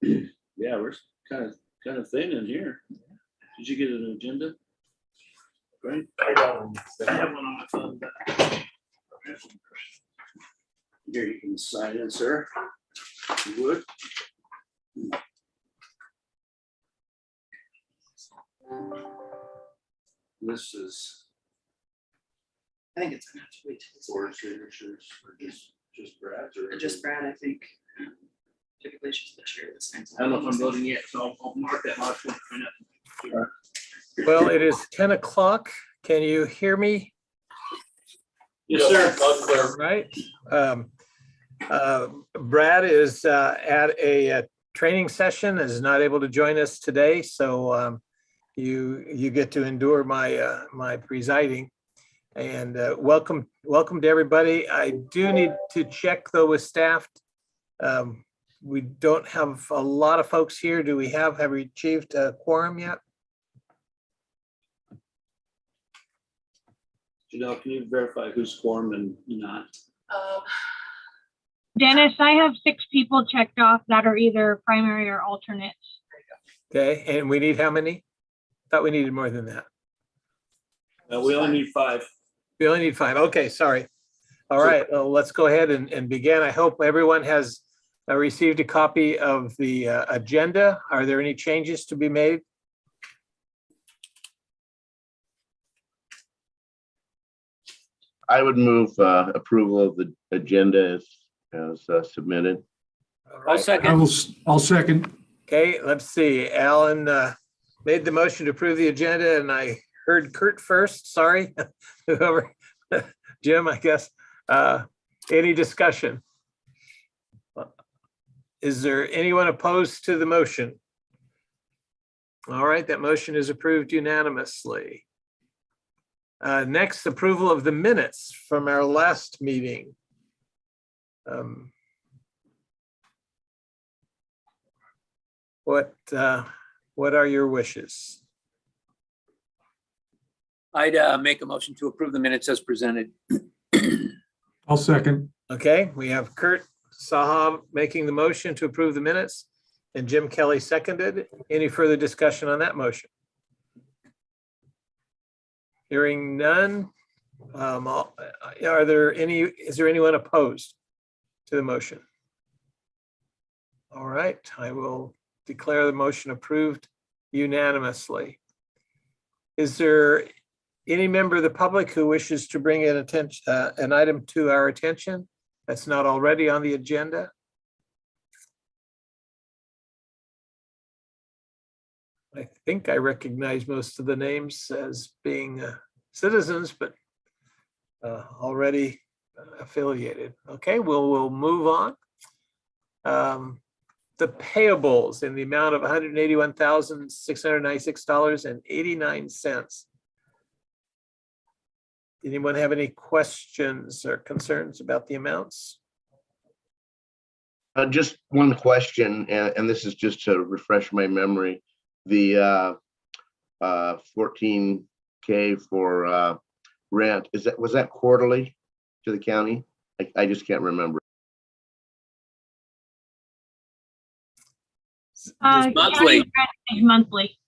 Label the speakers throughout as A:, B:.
A: Yeah, we're kind of thin in here. Did you get an agenda? Great. I have one on my phone. Here, you can sign in, sir. If you would. This is
B: I think it's gonna have to wait till
A: four signatures or just Brad's or
B: just Brad, I think. Typically it's just the chair that signs.
A: I don't know if I'm voting yet, so I'll mark that motion.
C: Well, it is 10 o'clock. Can you hear me?
A: Yes, sir.
C: All right. Brad is at a training session, is not able to join us today, so you get to endure my my presiding. And welcome to everybody. I do need to check though with staff. We don't have a lot of folks here. Do we have we achieved a quorum yet?
A: Janelle, can you verify who's quorum and not?
D: Dennis, I have 6 people checked off that are either primary or alternates.
C: Okay, and we need how many? Thought we needed more than that.
A: We only need 5.
C: We only need 5. Okay, sorry. All right, well, let's go ahead and begin. I hope everyone has received a copy of the agenda. Are there any changes to be made?
E: I would move approval of the agenda as submitted.
C: All
A: I'll
C: right.
A: second.
F: I'll second.
C: Okay, let's see. Alan made the motion to approve the agenda, and I heard Kurt first. Sorry, whoever. Jim, I guess. Any discussion? Is there anyone opposed to the motion? All right, that motion is approved unanimously. Next, approval of the minutes from our last meeting. What are your wishes?
G: I'd make a motion to approve the minutes as presented.
F: I'll second.
C: Okay, we have Kurt Saha making the motion to approve the minutes and Jim Kelly seconded. Any further discussion on that motion? Hearing none. Is there anyone opposed to the motion? All right, I will declare the motion approved unanimously. Is there any member of the public who wishes to bring an item to our attention that's not already on the agenda? I think I recognize most of the names as being citizens, but already affiliated. Okay, we'll move on. The payables in the amount of $181,696.89. Anyone have any questions or concerns about the amounts?
E: Just one question, and this is just to refresh my memory. The $14K for rent, was that quarterly to the county? I just can't remember.
G: It's monthly.
D: County rent is monthly.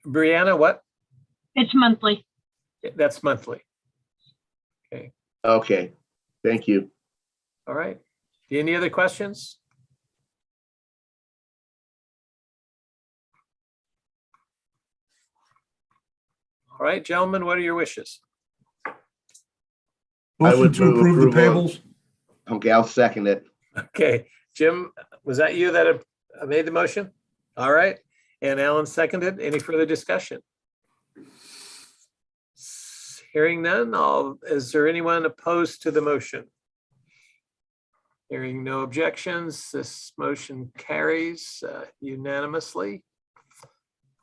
C: Brianna, what?
D: It's monthly.
C: That's monthly.
E: Okay, thank you.
C: All right. Any other questions? All right, gentlemen, what are your wishes?
E: I
F: Motion
E: would
F: to
E: move
F: approve the
E: approval.
F: payables.
E: Okay, I'll second it.
C: Okay, Jim, was that you that made the motion? All right, and Alan seconded. Any further discussion? Hearing none, is there anyone opposed to the motion? Hearing no objections, this motion carries unanimously.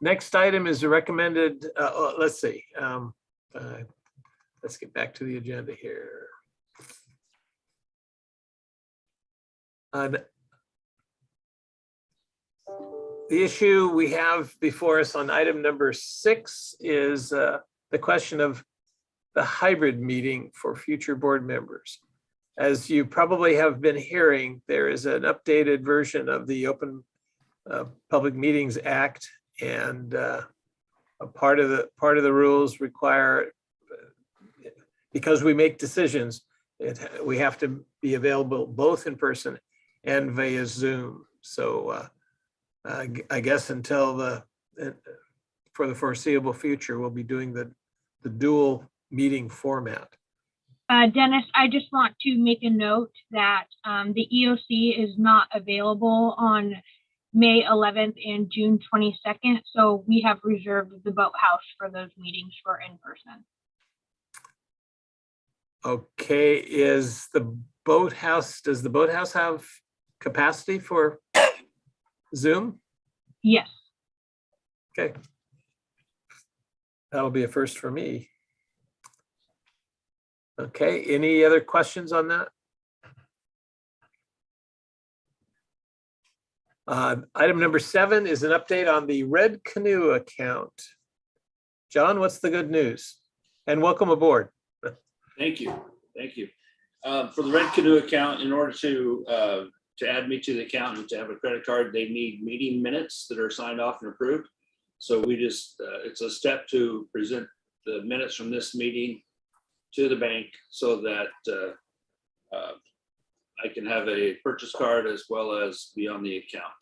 C: Next item is the recommended, let's see. Let's get back to the agenda here. The issue we have before us on item number 6 is the question of the hybrid meeting for future board members. As you probably have been hearing, there is an updated version of the open Public Meetings Act, and a part of the rules require, because we make decisions, we have to be available both in person and via Zoom. So I guess until for the foreseeable future, we'll be doing the dual meeting format.
D: Dennis, I just want to make a note that the EOC is not available on May 11th and June 22nd. So we have reserved the boathouse for those meetings for in person.
C: Okay, does the boathouse have capacity for Zoom?
D: Yes.
C: Okay. That'll be a first for me. Okay, any other questions on that? Item number 7 is an update on the Red Canoe account. John, what's the good news? And welcome aboard.
A: Thank you. Thank you. For the Red Canoe account, in order to add me to the account and to have a credit card, they need meeting minutes that are signed off and approved. So we just, it's a step to present the minutes from this meeting to the bank so that I can have a purchase card as well as be on the account.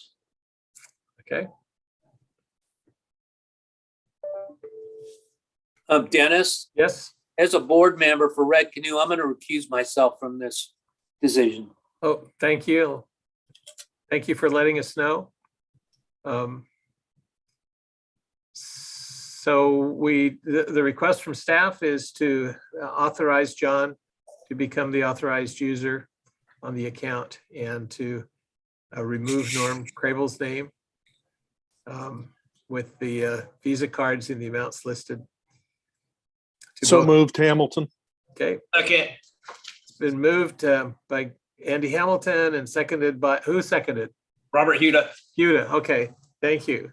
C: Okay,
G: Dennis,
C: yes.
G: as a board member for Red Canoe, I'm going to recuse myself from this decision.
C: Oh, thank you. Thank you for letting us know. So the request from staff is to authorize John to become the authorized user on the account and to remove Norm Crable's name with the Visa cards in the amounts listed. To
H: So
C: both-
H: moved, Hamilton.
C: Okay,
B: Okay.
C: it's been moved by Andy Hamilton and seconded by, who seconded?
B: Robert Huda.
C: Yuda, okay, thank you.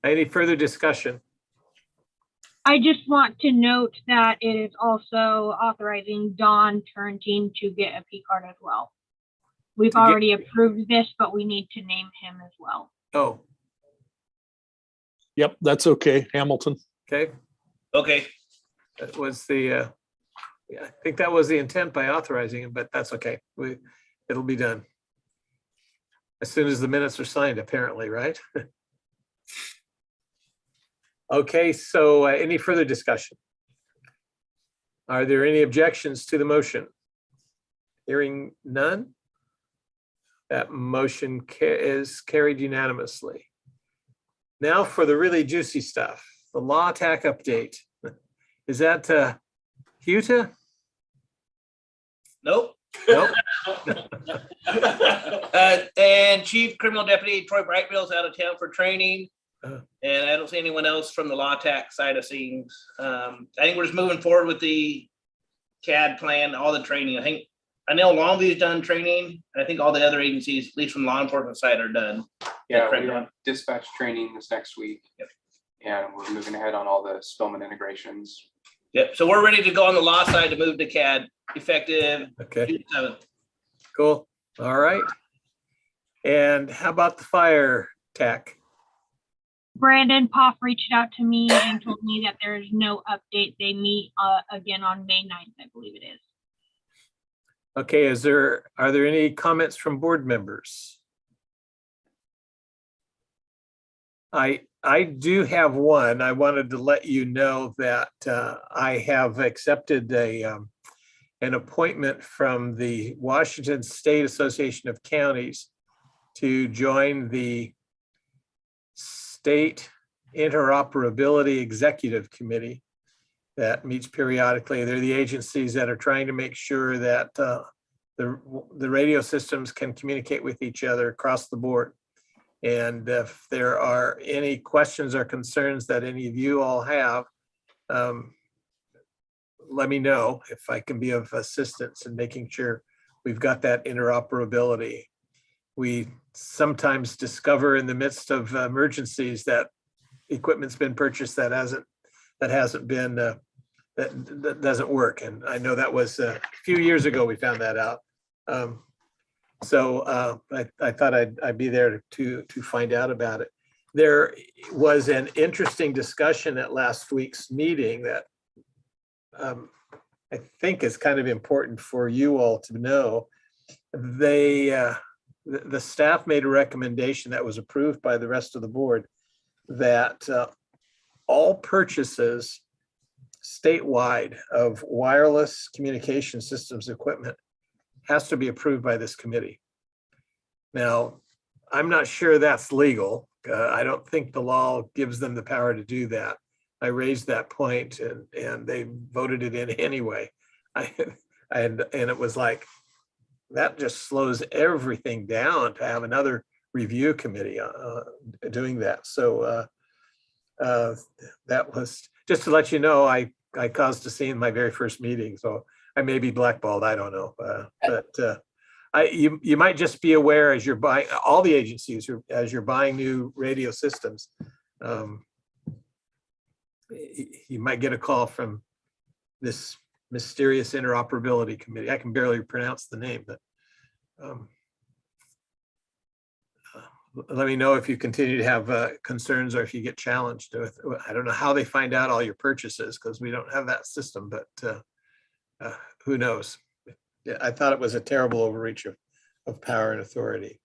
C: Any further discussion?
D: I just want to note that it is also authorizing Don Turntine to get a P card as well. We've
C: To get-
D: already approved this, but we need to name him as well.
C: Oh,
H: Yep, that's okay, Hamilton.
C: okay,
B: Okay.
C: that was the, yeah, I think that was the intent by authorizing him, but that's okay. It'll be done. As soon as the minutes are signed, apparently, right? Okay, so any further discussion? Are there any objections to the motion? Hearing none? That motion is carried unanimously. Now for the really juicy stuff, the law attack update. Is that Huta?
I: Nope.
C: Nope.
I: And Chief Criminal Deputy Troy Brightbill's out of town for training.
C: Uh.
I: And I don't see anyone else from the law tax side of things. I think we're just moving forward with the CAD plan, all the training. I know Longview's done training. And I think all the other agencies, at least from the law enforcement side, are done.
J: Yeah,
I: correct,
J: we
I: Ron?
J: have dispatch training this next week.
I: Yep.
J: And we're moving ahead on all the Spillman integrations.
I: Yep. So we're ready to go on the law side to move to CAD effective
C: Okay,
I: June 7th.
C: cool. All right. And how about the fire tech?
D: Brandon Poff reached out to me and told me that there is no update. They meet again on May 9th, I believe it is.
C: Okay, are there any comments from board members? I do have one. I wanted to let you know that I have accepted an appointment from the Washington State Association of Counties to join the State Interoperability Executive Committee that meets periodically. They're the agencies that are trying to make sure that the radio systems can communicate with each other across the board. And if there are any questions or concerns that any of you all have, let me know if I can be of assistance in making sure we've got that interoperability. We sometimes discover in the midst of emergencies that equipment's been purchased that hasn't been, that doesn't work. And I know that was a few years ago we found that out. So I thought I'd be there to find out about it. There was an interesting discussion at last week's meeting that I think is kind of important for you all to know. The staff made a recommendation that was approved by the rest of the board that all purchases statewide of wireless communication systems equipment has to be approved by this committee. Now, I'm not sure that's legal. I don't think the law gives them the power to do that. I raised that point and they voted it in anyway. And it was like, that just slows everything down to have another review committee doing that. So that was, just to let you know, I caused a scene in my very first meeting, so I may be blackballed, I don't know. But you might just be aware as you're buying, all the agencies, as you're buying new radio systems, you might get a call from this mysterious interoperability committee. I can barely pronounce the name, but let me know if you continue to have concerns or if you get challenged with, I don't know how they find out all your purchases because we don't have that system, but who knows? Yeah, I thought it was a terrible overreach of power and authority.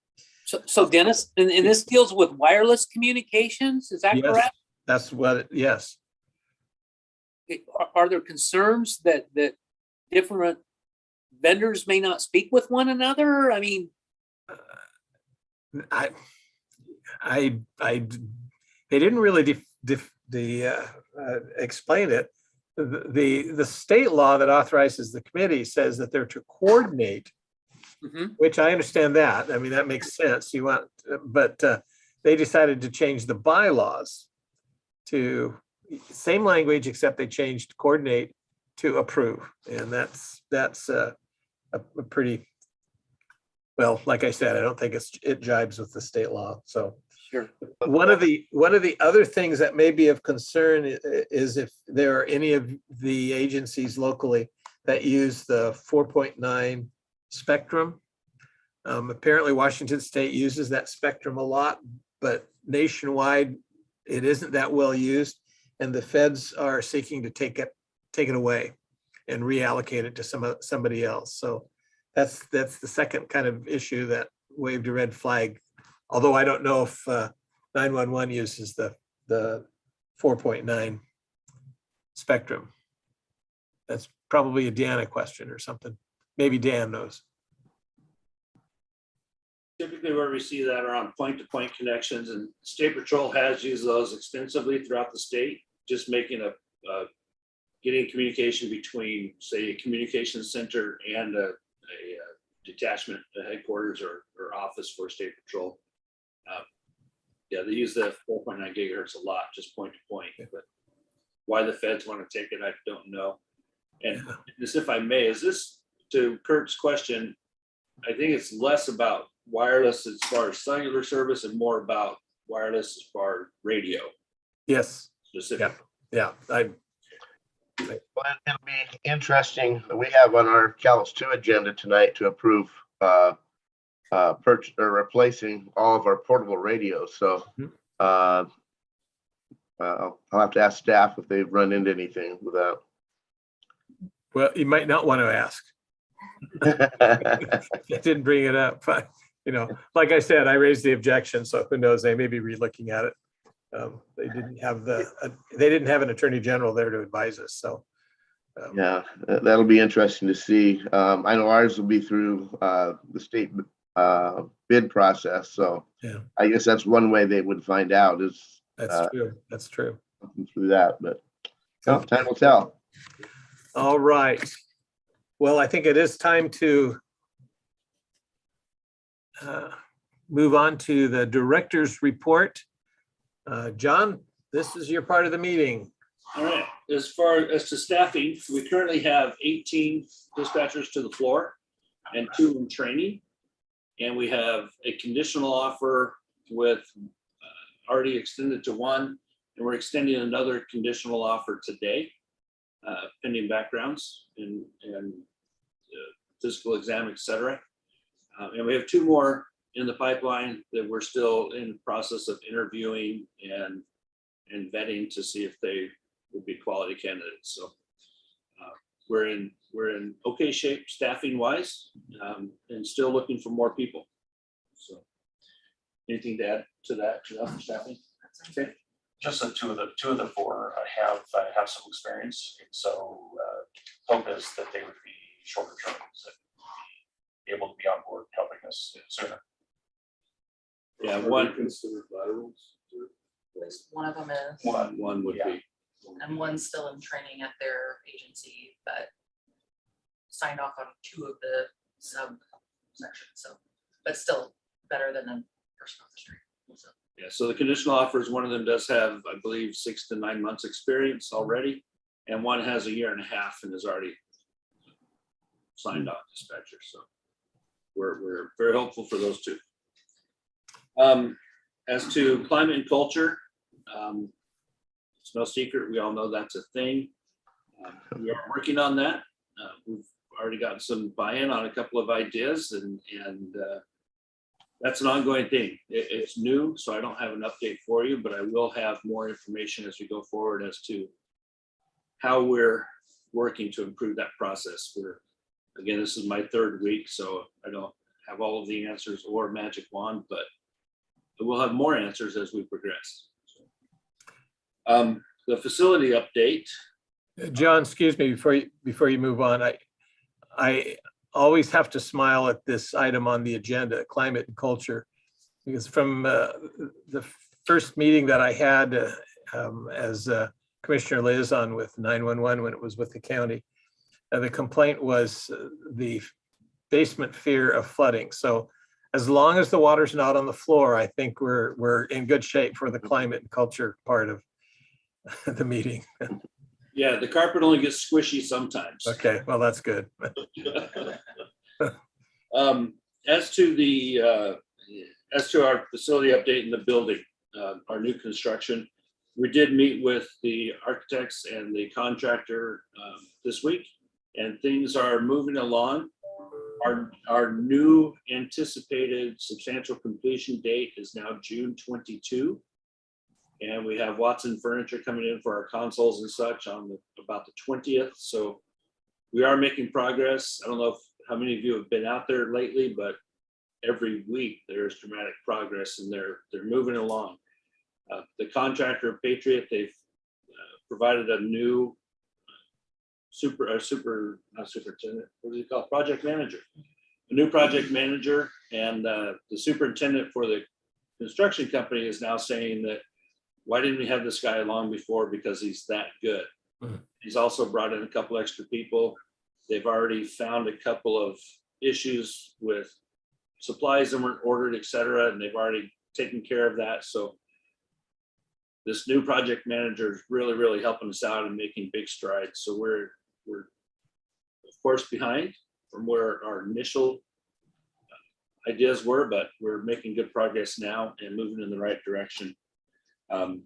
G: So Dennis, and this deals with wireless communications, is that
C: Yes,
G: correct?
C: that's what, yes.
G: Are there concerns that different vendors may not speak with one another? I mean,
C: they didn't really explain it. The state law that authorizes the committee says that they're to coordinate, which I understand that. I mean, that makes sense. But they decided to change the bylaws to same language, except they changed coordinate to approve. And that's a pretty, well, like I said, I don't think it jibes with the state law. So
G: sure.
C: One of the other things that may be of concern is if there are any of the agencies locally that use the 4.9 spectrum. Apparently Washington State uses that spectrum a lot, but nationwide it isn't that well used, and the feds are seeking to take it away and reallocate it to somebody else. So that's the second kind of issue that waved a red flag. Although I don't know if 911 uses the 4.9 spectrum. That's probably a Deanna question or something. Maybe Dan knows.
A: Typically where we see that are on point-to-point connections, and State Patrol has used those extensively throughout the state, just making getting communication between, say, a communication center and a detachment, a headquarters or office for State Patrol. Yeah, they use the 4.9 gigahertz a lot, just point to point, but why the feds want to take it, I don't know. And this, if I may, is this, to Kurt's question, I think it's less about wireless as far as cellular service and more about wireless as far as radio.
C: Yes.
A: Specific.
C: Yeah.
E: Well, it'll be interesting. We have on our Calus 2 agenda tonight to approve purchase or replacing all of our portable radios. So I'll have to ask staff if they've run into anything with that.
C: Well, you might not want to ask. I didn't bring it up, but like I said, I raised the objection, so who knows? They may be re-looking at it. They didn't have an attorney general there to advise us. So
E: yeah, that'll be interesting to see. I know ours will be through the state bid process. So
C: yeah,
E: I guess that's one way they would find out is
C: that's true. That's true.
E: through that, but time will tell.
C: All right. Well, I think it is time to move on to the director's report. John, this is your part of the meeting.
A: All right, as far as to staffing, we currently have 18 dispatchers to the floor and 2 in training. And we have a conditional offer with already extended to 1, and we're extending another conditional offer today, pending backgrounds and physical exam, et cetera. And we have 2 more in the pipeline that we're still in the process of interviewing and vetting to see if they would be quality candidates. So we're in okay shape staffing wise, and still looking for more people. So anything to add to that, for staffing? Okay.
K: Just that two of the 4 have some experience, and so hope is that they would be shorter terms and be able to be on board helping us sooner.
A: Yeah, one considered laterals.
B: At least one of them is,
A: One would be.
B: and one's still in training at their agency, but signed off on 2 of the subsections, so, but still better than the person on the street. So,
A: Yeah, so the conditional offers, one of them does have, I believe, 6 to 9 months experience already, and one has 1.5 years and is already signed off dispatcher. So we're very hopeful for those 2. As to climate and culture, it's no secret, we all know that's a thing. We are working on that. We've already gotten some buy-in on a couple of ideas, and that's an ongoing thing. It's new, so I don't have an update for you, but I will have more information as we go forward as to how we're working to improve that process. Again, this is my 3rd week, so I don't have all of the answers or magic wand, but we'll have more answers as we progress. The facility update.
C: John, excuse me, before you move on, I always have to smile at this item on the agenda, climate and culture, because from the first meeting that I had as commissioner liaison with 911 when it was with the county, the complaint was the basement fear of flooding. So as long as the water's not on the floor, I think we're in good shape for the climate and culture part of the meeting.
A: Yeah, the carpet only gets squishy sometimes.
C: Okay, well, that's good.
A: As to our facility update in the building, our new construction, we did meet with the architects and the contractor this week, and things are moving along. Our new anticipated substantial completion date is now June 22. And we have Watson Furniture coming in for our consoles and such on about the 20th. So we are making progress. I don't know how many of you have been out there lately, but every week there's dramatic progress, and they're moving along. The contractor Patriot, they've provided a new not superintendent, what do you call it? Project manager, a new project manager, and the superintendent for the construction company is now saying that, why didn't we have this guy long before? Because he's that good. He's also brought in a couple extra people. They've already found a couple of issues with supplies that weren't ordered, et cetera, and they've already taken care of that. So this new project manager is really, really helping us out and making big strides. So we're of course behind from where our initial ideas were, but we're making good progress now and moving in the right direction. And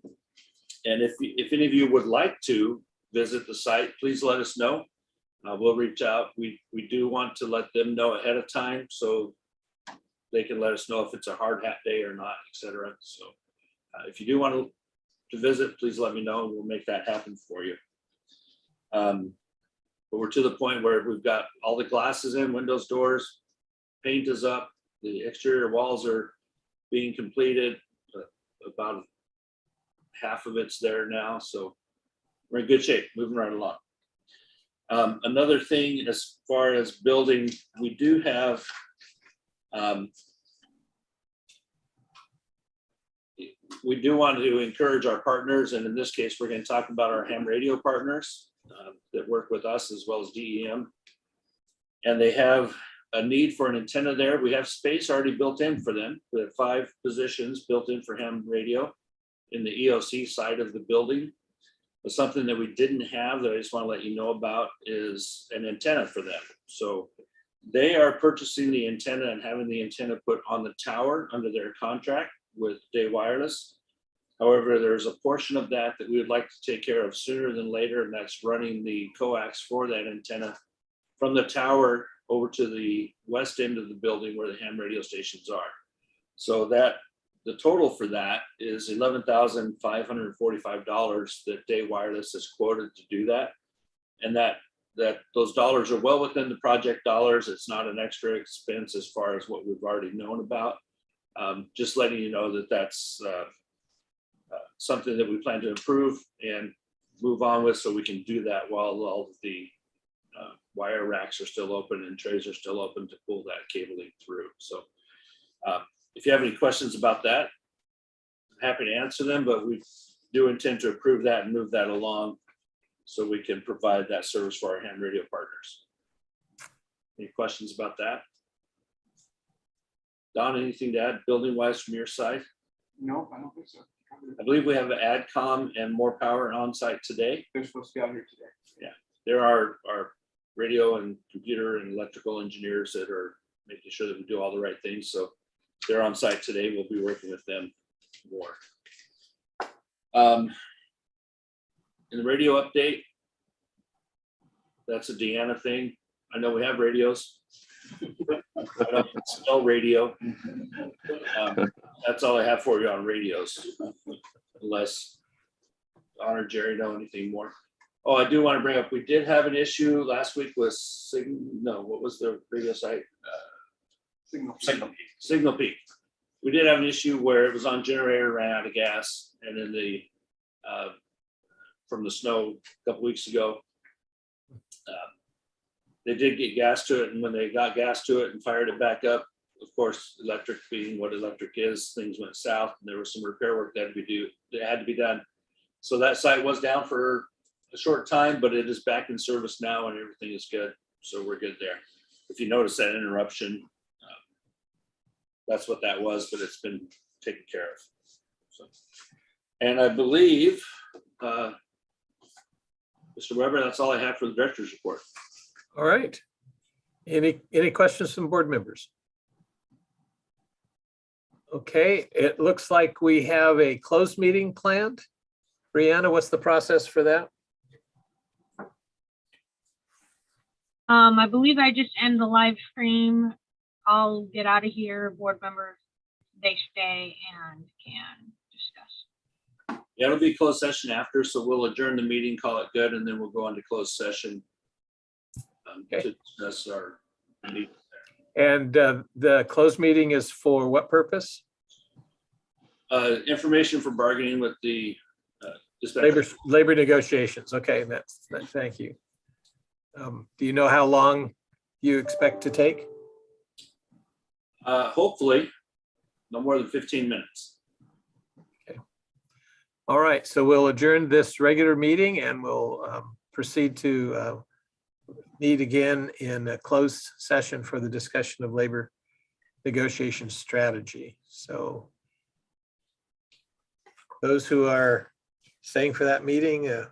A: if any of you would like to visit the site, please let us know. We'll reach out. We do want to let them know ahead of time so they can let us know if it's a hard hat day or not, et cetera. So if you do want to visit, please let me know and we'll make that happen for you. But we're to the point where we've got all the glasses in, windows, doors, paint is up, the exterior walls are being completed, about half of it's there now, so we're in good shape, moving right along. Another thing, as far as building, we do have we do want to encourage our partners, and in this case, we're going to talk about our ham radio partners that work with us as well as DEM, and they have a need for an antenna there. We have space already built in for them. We have 5 positions built in for ham radio in the EOC side of the building. But something that we didn't have that I just want to let you know about is an antenna for them. So they are purchasing the antenna and having the antenna put on the tower under their contract with Day Wireless. However, there's a portion of that that we would like to take care of sooner than later, and that's running the coax for that antenna from the tower over to the west end of the building where the ham radio stations are. So that, the total for that is $11,545 that Day Wireless has quoted to do that. And that those dollars are well within the project dollars. It's not an extra expense as far as what we've already known about. Just letting you know that that's something that we plan to improve and move on with, so we can do that while all of the wire racks are still open and trays are still open to pull that cabling through. So if you have any questions about that, I'm happy to answer them, but we do intend to approve that and move that along so we can provide that service for our ham radio partners. Any questions about that? Don, anything to add building wise from your side?
J: No, I don't think so.
A: I believe we have AdCom and More Power on site today.
J: They're supposed to be out here today.
A: There are radio and computer and electrical engineers that are making sure that we do all the right things. So they're on site today. We'll be working with them more. In the radio update, that's a Deanna thing. I know we have radios. I don't sell radio. That's all I have for you on radios, unless Don or Jerry know anything more. Oh, I do want to bring up, we did have an issue last week with what was the radio site?
J: Signal.
A: Signal Peak. We did have an issue where it was on generator, ran out of gas, and then from the snow a couple weeks ago, they did get gas to it, and when they got gas to it and fired it back up, of course, electric being what electric is, things went south, and there was some repair work that had to be done. So that site was down for a short time, but it is back in service now, and everything is good. So we're good there. If you notice that interruption, that's what that was, but it's been taken care of. So, and I believe, Mr. Weber, that's all I have for the director's report.
C: All right. Any questions from board members? Okay, it looks like we have a closed meeting planned. Brianna, what's the process for that?
D: I believe I just end the live stream. I'll get out of here. Board members, they stay and can discuss.
A: Yeah, it'll be closed session after, so we'll adjourn the meeting, call it good, and then we'll go into closed session to discuss our meeting.
C: And the closed meeting is for what purpose?
A: Information for bargaining with the dispatcher.
C: Labor negotiations. Okay, thank you. Do you know how long you expect to take?
A: Hopefully, no more than 15 minutes.
C: Okay. All right, so we'll adjourn this regular meeting and we'll proceed to meet again in a closed session for the discussion of labor negotiation strategy. So those who are staying for that meeting,